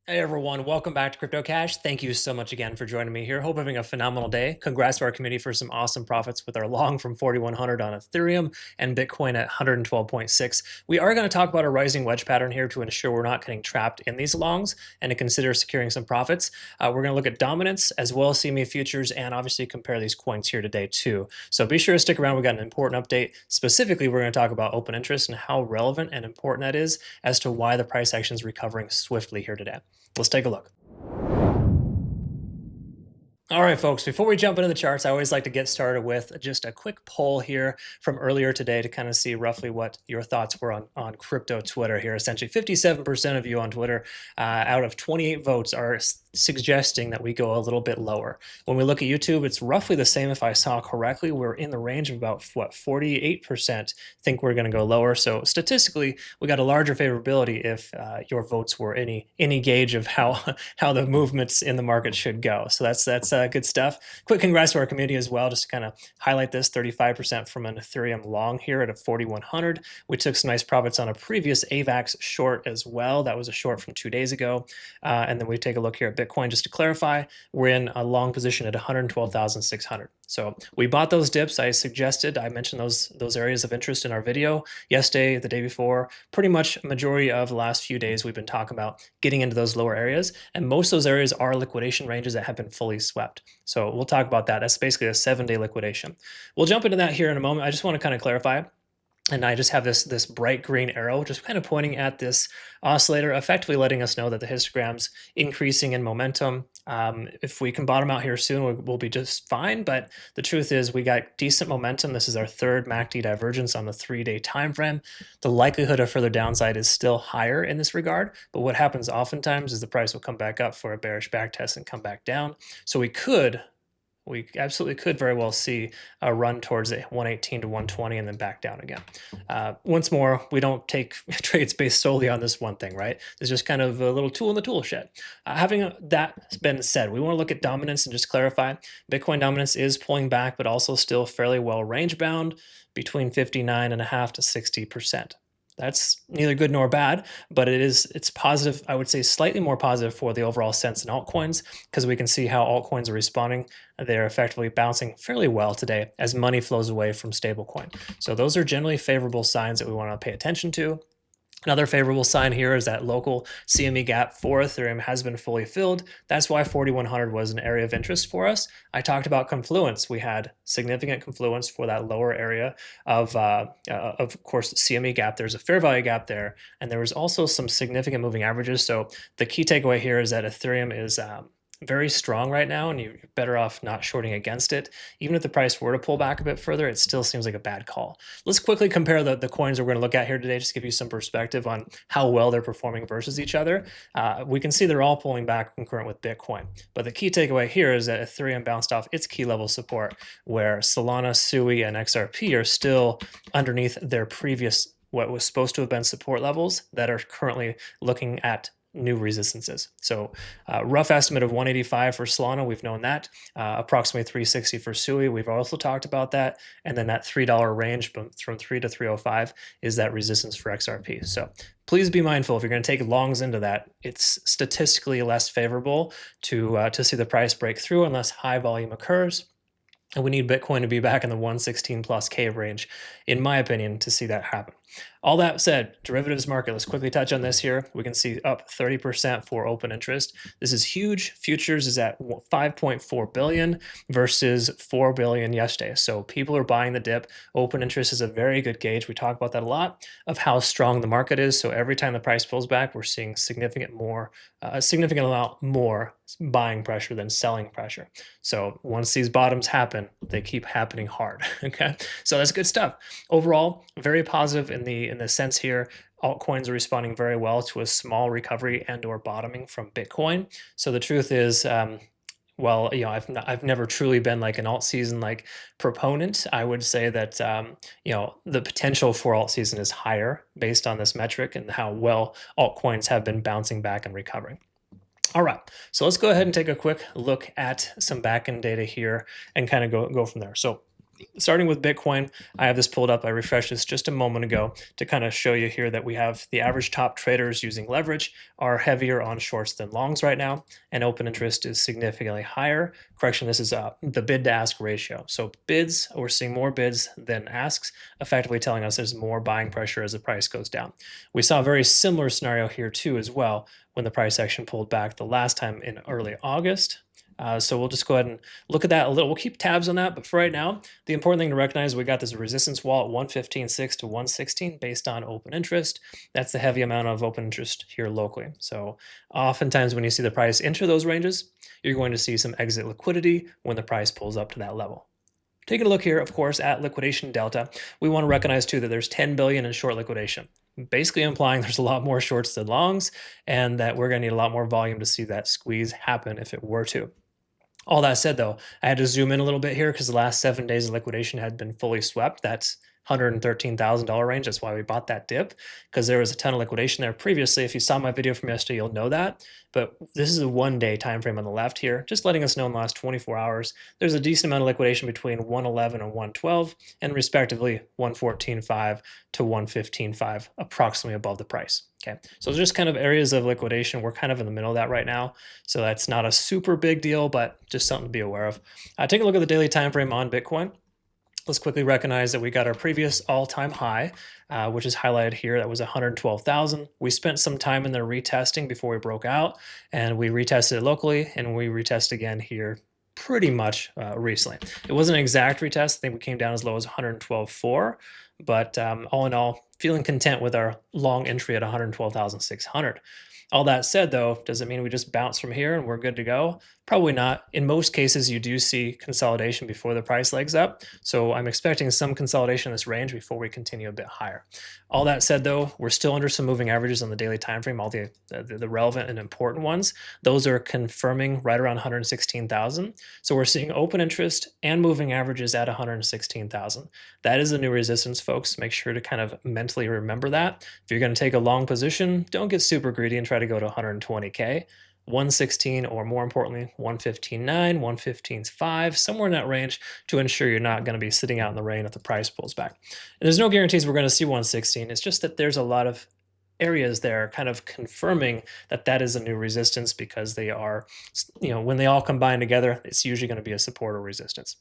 Hey everyone, welcome back to Crypto Cash. Thank you so much again for joining me here. Hope you're having a phenomenal day. Congrats to our community for some awesome profits with our long from 4,100 on Ethereum and Bitcoin at 112.6. We are going to talk about a rising wedge pattern here to ensure we're not getting trapped in these longs and to consider securing some profits. We're going to look at dominance as well as CME futures and obviously compare these coins here today too. So be sure to stick around. We got an important update. Specifically, we're going to talk about open interest and how relevant and important that is as to why the price action is recovering swiftly here today. Let's take a look. All right, folks, before we jump into the charts, I always like to get started with just a quick poll here from earlier today to kind of see roughly what your thoughts were on crypto Twitter here. Essentially, 57% of you on Twitter out of 28 votes are suggesting that we go a little bit lower. When we look at YouTube, it's roughly the same if I saw correctly. We're in the range of about, 48% think we're going to go lower. So statistically, we got a larger favorability if your votes were any gauge of how the movements in the market should go. So that's good stuff. Quick congrats to our community as well, just to kind of highlight this, 35% from an Ethereum long here at a 4,100. We took some nice profits on a previous AVAX short as well. That was a short from 2 days ago. And then we take a look here at Bitcoin just to clarify. We're in a long position at 112,600. So we bought those dips. I mentioned those areas of interest in our video yesterday, the day before. Pretty much majority of the last few days we've been talking about getting into those lower areas, and most of those areas are liquidation ranges that have been fully swept. So we'll talk about that. That's basically a 7-day liquidation. We'll jump into that here in a moment. I just want to kind of clarify. And I just have this bright green arrow just kind of pointing at this oscillator, effectively letting us know that the histogram's increasing in momentum. If we can bottom out here soon, we'll be just fine. But the truth is we got decent momentum. This is our third MACD divergence on the 3-day time frame. The likelihood of further downside is still higher in this regard. But what happens oftentimes is the price will come back up for a bearish backtest and come back down. So we absolutely could very well see a run towards it 118 to 120 and then back down again. Once more, we don't take trades based solely on this one thing, right? It's just kind of a little tool in the tool shed. Having that been said, we want to look at dominance and just clarify. Bitcoin dominance is pulling back, but also still fairly well range bound between 59.5 to 60%. That's neither good nor bad, but it's positive. I would say slightly more positive for the overall sense in altcoins, because we can see how altcoins are responding. They're effectively bouncing fairly well today as money flows away from stablecoin. So those are generally favorable signs that we want to pay attention to. Another favorable sign here is that local CME gap for Ethereum has been fully filled. That's why 4,100 was an area of interest for us. I talked about confluence. We had significant confluence for that lower area of course, CME gap. There's a fair value gap there, and there was also some significant moving averages. So the key takeaway here is that Ethereum is very strong right now, and you're better off not shorting against it. Even if the price were to pull back a bit further, it still seems like a bad call. Let's quickly compare the coins we're going to look at here today, just to give you some perspective on how well they're performing versus each other. We can see they're all pulling back concurrent with Bitcoin. But the key takeaway here is that Ethereum bounced off its key level support, where Solana, SUI, and XRP are still underneath their previous, what was supposed to have been support levels that are currently looking at new resistances. So rough estimate of 185 for Solana, we've known that. Approximately 360 for SUI, we've also talked about that. And then that $3 range from 3 to 305 is that resistance for XRP. So please be mindful if you're going to take longs into that. It's statistically less favorable to see the price break through unless high volume occurs. And we need Bitcoin to be back in the 116 plus K range, in my opinion, to see that happen. All that said, derivatives market, let's quickly touch on this here. We can see up 30% for open interest. This is huge. Futures is at 5.4 billion versus 4 billion yesterday. So people are buying the dip. Open interest is a very good gauge. We talk about that a lot, of how strong the market is. So every time the price pulls back, we're seeing a significant amount more buying pressure than selling pressure. So once these bottoms happen, they keep happening hard. Okay, so that's good stuff. Overall, very positive in the sense here. Altcoins are responding very well to a small recovery and or bottoming from Bitcoin. So the truth is, well, I've never truly been like an alt season like proponent. I would say that the potential for alt season is higher based on this metric and how well altcoins have been bouncing back and recovering. All right, so let's go ahead and take a quick look at some backend data here and kind of go from there. So Starting with Bitcoin, I have this pulled up. I refreshed this just a moment ago to kind of show you here that we have the average top traders using leverage are heavier on shorts than longs right now, and open interest is significantly higher. Correction, this is the bid to ask ratio. So bids, we're seeing more bids than asks, effectively telling us there's more buying pressure as the price goes down. We saw a very similar scenario here too as well when the price action pulled back the last time in early August. So we'll just go ahead and look at that a little. We'll keep tabs on that, but for right now, the important thing to recognize, we got this resistance wall at 115.6 to 116 based on open interest. That's the heavy amount of open interest here locally. So oftentimes when you see the price enter those ranges, you're going to see some exit liquidity when the price pulls up to that level. Taking a look here, of course, at liquidation delta, we want to recognize too that there's 10 billion in short liquidation, basically implying there's a lot more shorts than longs, and that we're going to need a lot more volume to see that squeeze happen if it were to. All that said, though, I had to zoom in a little bit here because the last 7 days of liquidation had been fully swept. That's $113,000 range. That's why we bought that dip, because there was a ton of liquidation there previously. If you saw my video from yesterday, you'll know that. But this is a 1-day time frame on the left here, just letting us know in the last 24 hours, there's a decent amount of liquidation between 111 and 112, and respectively 114.5 to 115.5, approximately above the price. Okay, so just kind of areas of liquidation. We're kind of in the middle of that right now, so that's not a super big deal, but just something to be aware of. Take a look at the daily time frame on Bitcoin. Let's quickly recognize that we got our previous all-time high, which is highlighted here. That was 112,000. We spent some time in there retesting before we broke out, and we retested it locally, and we retest again here pretty much recently. It wasn't an exact retest. I think we came down as low as 112.4, but all in all, feeling content with our long entry at 112,600. All that said, though, does it mean we just bounce from here and we're good to go? Probably not. In most cases, you do see consolidation before the price legs up. So I'm expecting some consolidation in this range before we continue a bit higher. All that said, though, we're still under some moving averages on the daily time frame, all the relevant and important ones. Those are confirming right around 116,000. So we're seeing open interest and moving averages at 116,000. That is a new resistance, folks. Make sure to kind of mentally remember that. If you're going to take a long position, don't get super greedy and try to go to 120K. 116, or more importantly, 115.9, 115.5, somewhere in that range, to ensure you're not going to be sitting out in the rain if the price pulls back. And there's no guarantees we're going to see 116. It's just that there's a lot of areas there kind of confirming that that is a new resistance, because they are, when they all combine together, it's usually going to be a support or resistance.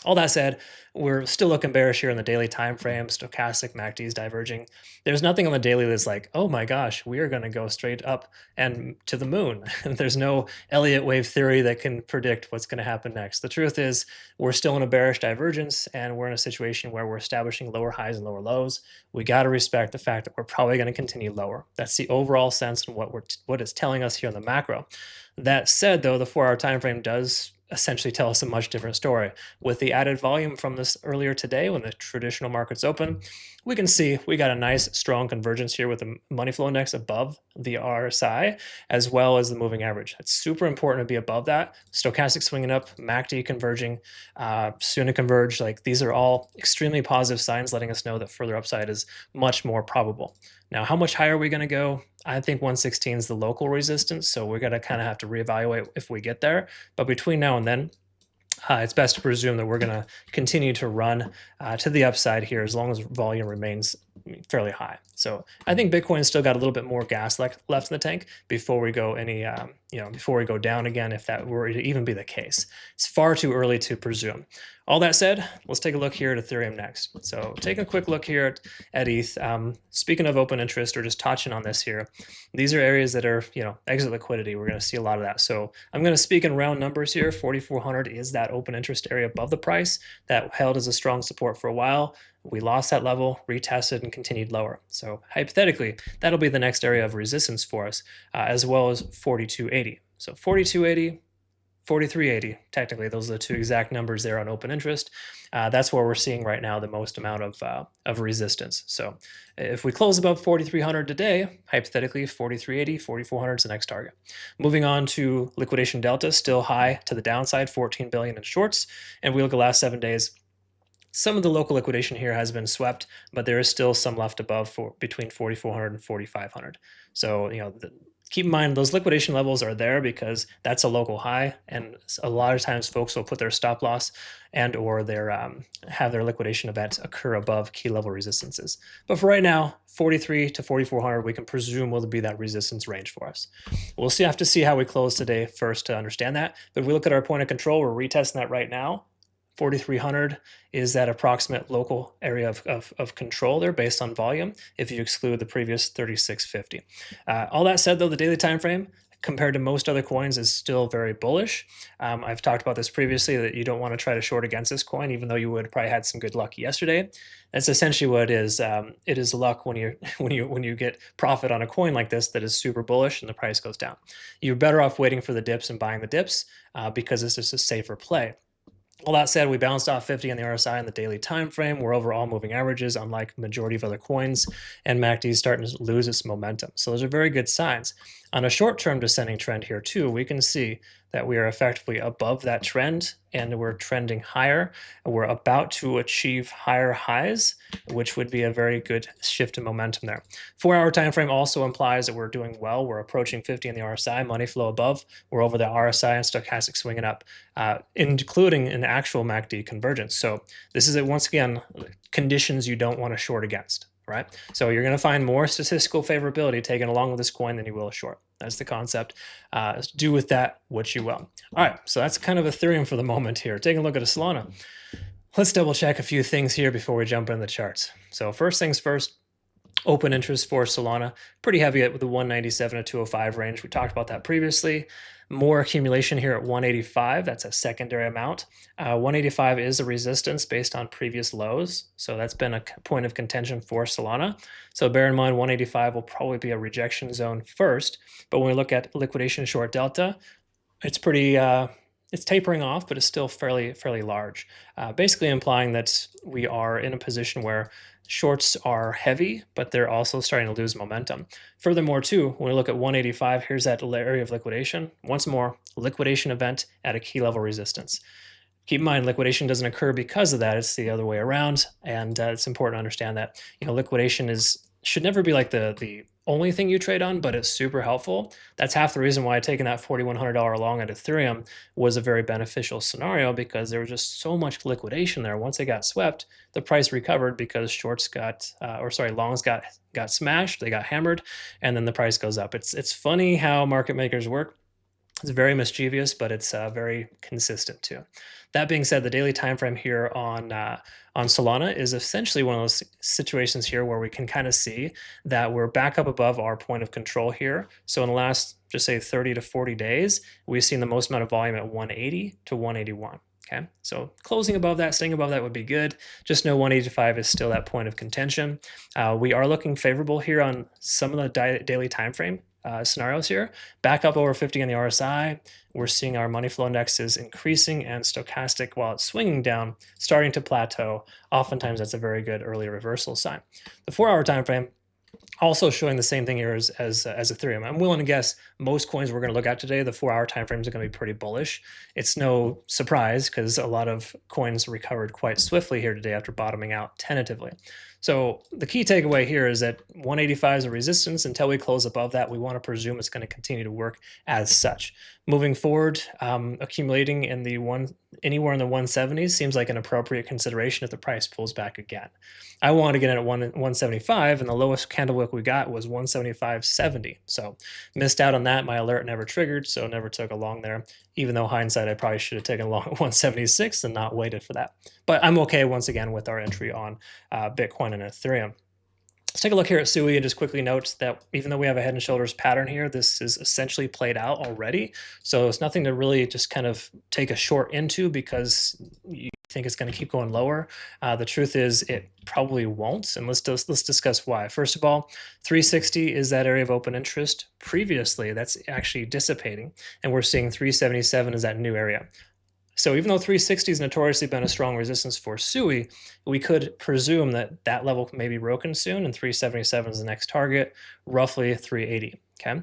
All that said, we're still looking bearish here in the daily time frame. Stochastic MACD is diverging. There's nothing on the daily that's like, oh my gosh, we are going to go straight up and to the moon. There's no Elliott wave theory that can predict what's going to happen next. The truth is, we're still in a bearish divergence, and we're in a situation where we're establishing lower highs and lower lows. We got to respect the fact that we're probably going to continue lower. That's the overall sense and what it's telling us here on the macro. That said, though, the 4-hour time frame does essentially tell us a much different story. With the added volume from this earlier today, when the traditional market's open, we can see we got a nice strong convergence here with the money flow index above the RSI, as well as the moving average. It's super important to be above that. Stochastic swinging up, MACD converging, soon to converge. Like, these are all extremely positive signs, letting us know that further upside is much more probable. Now, how much higher are we going to go? I think 116 is the local resistance, so we're going to kind of have to reevaluate if we get there. But between now and then, it's best to presume that we're going to continue to run to the upside here as long as volume remains fairly high. So I think Bitcoin's still got a little bit more gas left in the tank before we go before we go down again, if that were to even be the case. It's far too early to presume. All that said, let's take a look here at Ethereum next. So taking a quick look here at ETH. Speaking of open interest, or just touching on this here, these are areas that are, exit liquidity. We're going to see a lot of that. So I'm going to speak in round numbers here. 4,400 is that open interest area above the price that held as a strong support for a while. We lost that level, retested, and continued lower. So hypothetically, that'll be the next area of resistance for us, as well as 4,280. So 4,280, 4,380, technically, those are the two exact numbers there on open interest. That's where we're seeing right now the most amount of resistance. So if we close above 4,300 today, hypothetically, 4,380, 4,400 is the next target. Moving on to liquidation delta, still high to the downside, 14 billion in shorts. And we look at the last 7 days, some of the local liquidation here has been swept, but there is still some left above between 4,400 and 4,500. So, Keep in mind those liquidation levels are there because that's a local high, and a lot of times folks will put their stop loss and or their have their liquidation event occur above key level resistances. But for right now, 43 to 4,400 we can presume will be that resistance range for us. We'll have to see how we close today first to understand that. But if we look at our point of control, we're retesting that right now. 4,300 is that approximate local area of control there based on volume if you exclude the previous 3,650. All that said, though, the daily time frame compared to most other coins is still very bullish. I've talked about this previously, that you don't want to try to short against this coin, even though you would probably had some good luck yesterday. That's essentially what it is. It is luck when you get profit on a coin like this that is super bullish and the price goes down. You're better off waiting for the dips and buying the dips because it's just a safer play. All that said, we bounced off 50 on the RSI in the daily time frame. We're over all moving averages, unlike majority of other coins, and MACD is starting to lose its momentum. So those are very good signs. On a short-term descending trend here too, we can see that we are effectively above that trend and we're trending higher. We're about to achieve higher highs, which would be a very good shift in momentum there. 4-hour time frame also implies that we're doing well. We're approaching 50 in the RSI, money flow above. We're over the RSI and stochastic swinging up, including an actual MACD convergence. So this is, once again, conditions you don't want to short against. Right? So you're going to find more statistical favorability taken along with this coin than you will a short. That's the concept. Do with that what you will. All right, so that's kind of Ethereum for the moment here. Taking a look at a Solana. Let's double check a few things here before we jump into the charts. So first things first, open interest for Solana, pretty heavy at the 197 to 205 range. We talked about that previously. More accumulation here at 185. That's a secondary amount. 185 is a resistance based on previous lows. So that's been a point of contention for Solana. So bear in mind 185 will probably be a rejection zone first. But when we look at liquidation short delta, it's pretty... it's tapering off, but it's still fairly large, basically implying that we are in a position where shorts are heavy, but they're also starting to lose momentum. Furthermore, too, when we look at 185, here's that area of liquidation. Once more, liquidation event at a key level resistance. Keep in mind, liquidation doesn't occur because of that. It's the other way around, and it's important to understand that liquidation should never be like the only thing you trade on, but it's super helpful. That's half the reason why taking that $4,100 long at Ethereum was a very beneficial scenario, because there was just so much liquidation there. Once it got swept, the price recovered because longs got smashed, they got hammered, and then the price goes up. It's funny how market makers work. It's very mischievous, but it's very consistent too. That being said, the daily time frame here on Solana is essentially one of those situations here where we can kind of see that we're back up above our point of control here. So in the last, just say 30 to 40 days, we've seen the most amount of volume at 180 to 181. Okay, so closing above that, staying above that would be good. Just know 185 is still that point of contention. We are looking favorable here on some of the daily time frame scenarios here. Back up over 50 on the RSI. We're seeing our money flow indexes increasing, and stochastic, while it's swinging down, starting to plateau. Oftentimes that's a very good early reversal sign. The 4-hour time frame also showing the same thing here as Ethereum. I'm willing to guess most coins we're going to look at today, the 4-hour time frames are going to be pretty bullish. It's no surprise because a lot of coins recovered quite swiftly here today after bottoming out tentatively. So the key takeaway here is that 185 is a resistance. Until we close above that, we want to presume it's going to continue to work as such. Moving forward, accumulating in anywhere in the 170s seems like an appropriate consideration if the price pulls back again. I want to get in at 175, and the lowest candlewick we got was 175.70. So missed out on that. My alert never triggered, so never took a long there. Even though hindsight, I probably should have taken a long at 176 and not waited for that. But I'm okay once again with our entry on Bitcoin and Ethereum. Let's take a look here at SUI and just quickly note that even though we have a head and shoulders pattern here, this is essentially played out already. So it's nothing to really just kind of take a short into because you think it's going to keep going lower. The truth is it probably won't, and let's discuss why. First of all, 360 is that area of open interest. Previously, that's actually dissipating, and we're seeing 377 as that new area. So even though 360 has notoriously been a strong resistance for SUI, we could presume that that level may be broken soon, and 377 is the next target, roughly 380. Okay,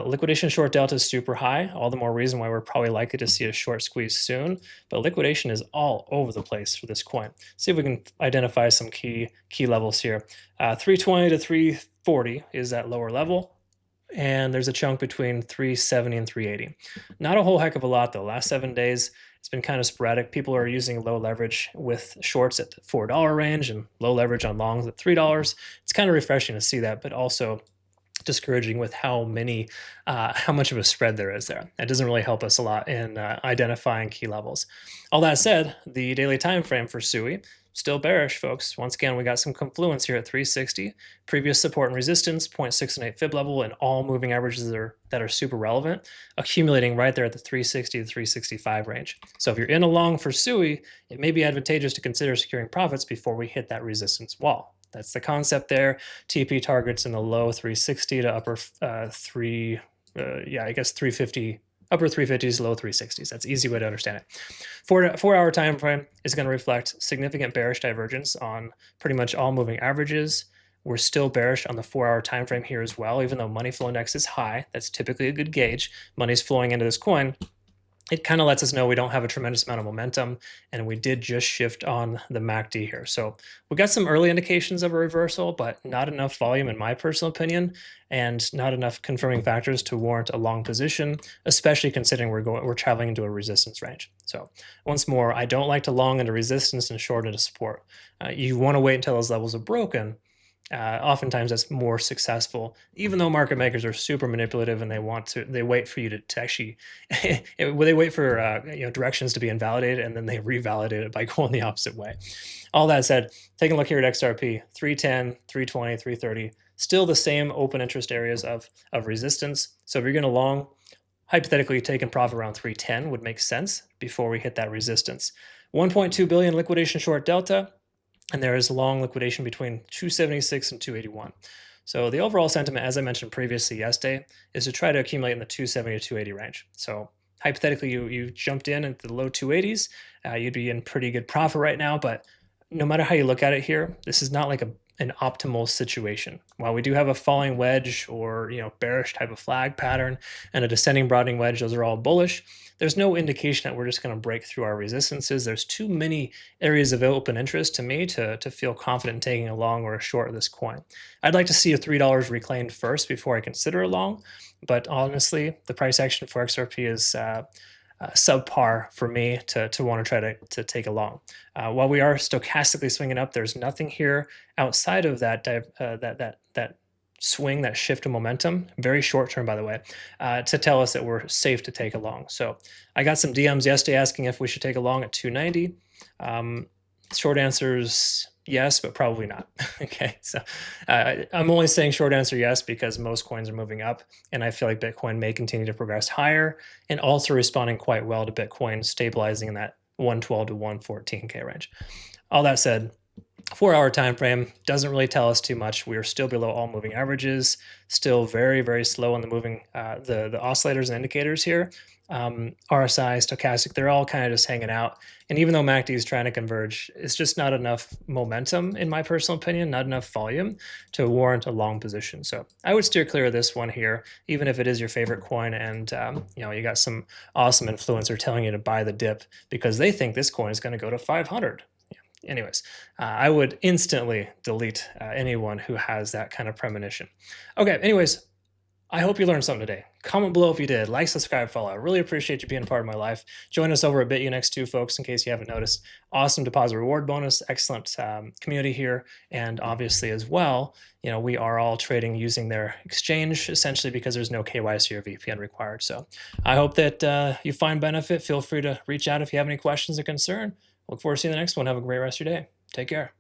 liquidation short delta is super high, all the more reason why we're probably likely to see a short squeeze soon, but liquidation is all over the place for this coin. See if we can identify some key levels here. 320 to 340 is that lower level. and there's a chunk between 370 and 380. Not a whole heck of a lot though. Last 7 days, it's been kind of sporadic. People are using low leverage with shorts at the $4 range and low leverage on longs at $3. It's kind of refreshing to see that, but also discouraging with how much of a spread there is there. That doesn't really help us a lot in identifying key levels. All that said, the daily time frame for SUI still bearish, folks. Once again, we got some confluence here at 360. Previous support and resistance, 0.618 fib level, and all moving averages that are super relevant, accumulating right there at the 360 to 365 range. So if you're in a long for SUI, it may be advantageous to consider securing profits before we hit that resistance wall. That's the concept there. TP targets in the low 360 to upper 350, upper 350s, low 360s. That's an easy way to understand it. 4-hour time frame is going to reflect significant bearish divergence on pretty much all moving averages. We're still bearish on the 4-hour time frame here as well, even though money flow index is high. That's typically a good gauge. Money's flowing into this coin. It kind of lets us know we don't have a tremendous amount of momentum, and we did just shift on the MACD here. So we got some early indications of a reversal, but not enough volume in my personal opinion, and not enough confirming factors to warrant a long position, especially considering we're traveling into a resistance range. So once more, I don't like to long into resistance and short into support. You want to wait until those levels are broken. Oftentimes that's more successful, even though market makers are super manipulative and they wait for you to actually they wait for directions to be invalidated, and then they revalidate it by going the opposite way. All that said, taking a look here at XRP, 310, 320, 330, still the same open interest areas of resistance. So if you're going to long, hypothetically taking profit around 310 would make sense before we hit that resistance. 1.2 billion liquidation short delta, and there is long liquidation between 276 and 281. So the overall sentiment, as I mentioned previously yesterday, is to try to accumulate in the 270 to 280 range. So hypothetically, you jumped in at the low 280s, you'd be in pretty good profit right now. But no matter how you look at it here, this is not like an optimal situation. While we do have a falling wedge or bearish type of flag pattern and a descending broadening wedge, those are all bullish. There's no indication that we're just going to break through our resistances. There's too many areas of open interest to me to feel confident in taking a long or a short of this coin. I'd like to see a $3 reclaimed first before I consider a long, but honestly, the price action for XRP is subpar for me to want to try to take a long. While we are stochastically swinging up, there's nothing here outside of that swing, that shift of momentum, very short term, by the way, to tell us that we're safe to take a long. So I got some DMs yesterday asking if we should take a long at 290. Short answers, yes, but probably not. Okay, so I'm only saying short answer yes because most coins are moving up, and I feel like Bitcoin may continue to progress higher, and also responding quite well to Bitcoin stabilizing in that 112 to 114K range. All that said, 4-hour time frame doesn't really tell us too much. We are still below all moving averages, still very, very slow on the moving, the oscillators and indicators here. RSI, stochastic, they're all kind of just hanging out. And even though MACD is trying to converge, it's just not enough momentum, in my personal opinion, not enough volume to warrant a long position. So I would steer clear of this one here, even if it is your favorite coin and you got some awesome influencer telling you to buy the dip because they think this coin is going to go to 500. Anyways, I would instantly delete anyone who has that kind of premonition. Okay, anyways, I hope you learned something today. Comment below if you did. Like, subscribe, follow. I really appreciate you being a part of my life. Join us over at BitUnix2, folks, in case you haven't noticed. Awesome deposit reward bonus, excellent community here. And obviously as well, we are all trading using their exchange, essentially because there's no KYC or VPN required. So I hope that you find benefit. Feel free to reach out if you have any questions or concern. Look forward to seeing the next one. Have a great rest of your day. Take care.